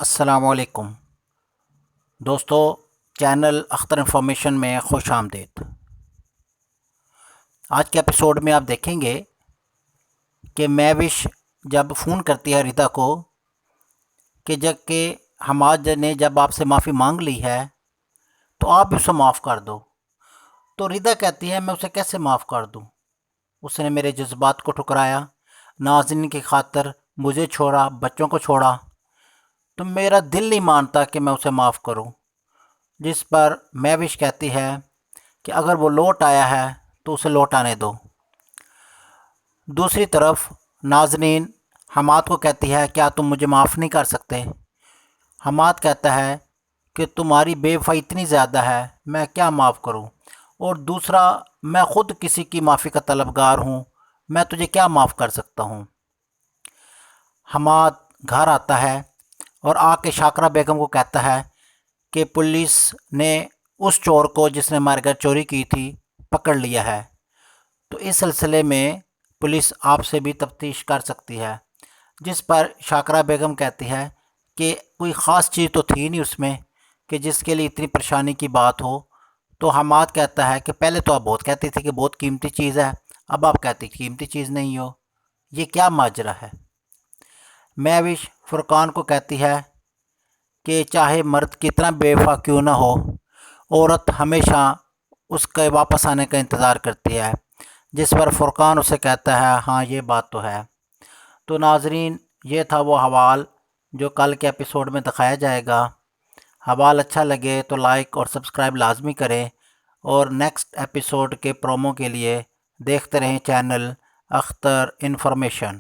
السلام علیکم دوستو، چینل اختر انفارمیشن میں خوش آمدید۔ آج کے ایپیسوڈ میں آپ دیکھیں گے کہ مہوش جب فون کرتی ہے ردا کو کہ جب کہ حماد نے جب آپ سے معافی مانگ لی ہے تو آپ اسے معاف کر دو، تو ردا کہتی ہے میں اسے کیسے معاف کر دوں، اس نے میرے جذبات کو ٹھکرایا، ناظرین کی خاطر مجھے چھوڑا، بچوں کو چھوڑا، تو میرا دل نہیں مانتا کہ میں اسے معاف کروں۔ جس پر مہوش کہتی ہے کہ اگر وہ لوٹ آیا ہے تو اسے لوٹ آنے دو۔ دوسری طرف نازنین حماد کو کہتی ہے کیا تم مجھے معاف نہیں کر سکتے؟ حماد کہتا ہے کہ تمہاری بے وفائی اتنی زیادہ ہے، میں کیا معاف کروں، اور دوسرا میں خود کسی کی معافی کا طلبگار ہوں، میں تجھے کیا معاف کر سکتا ہوں۔ حماد گھر آتا ہے اور آ کے شاکرہ بیگم کو کہتا ہے کہ پولیس نے اس چور کو جس نے ہمارے گھر چوری کی تھی پکڑ لیا ہے، تو اس سلسلے میں پولیس آپ سے بھی تفتیش کر سکتی ہے۔ جس پر شاکرہ بیگم کہتی ہے کہ کوئی خاص چیز تو تھی نہیں اس میں کہ جس کے لیے اتنی پریشانی کی بات ہو۔ تو حماد کہتا ہے کہ پہلے تو آپ بہت کہتے تھے کہ بہت قیمتی چیز ہے، اب آپ کہتے قیمتی چیز نہیں ہو، یہ کیا ماجرا ہے؟ مہوش فرقان کو کہتی ہے کہ چاہے مرد کتنا بے وفا کیوں نہ ہو، عورت ہمیشہ اس کے واپس آنے کا انتظار کرتی ہے۔ جس پر فرقان اسے کہتا ہے ہاں یہ بات تو ہے۔ تو ناظرین، یہ تھا وہ حوال جو کل کے ایپیسوڈ میں دکھایا جائے گا۔ حوال اچھا لگے تو لائک اور سبسکرائب لازمی کریں، اور نیکسٹ ایپیسوڈ کے پرومو کے لیے دیکھتے رہیں چینل اختر انفارمیشن۔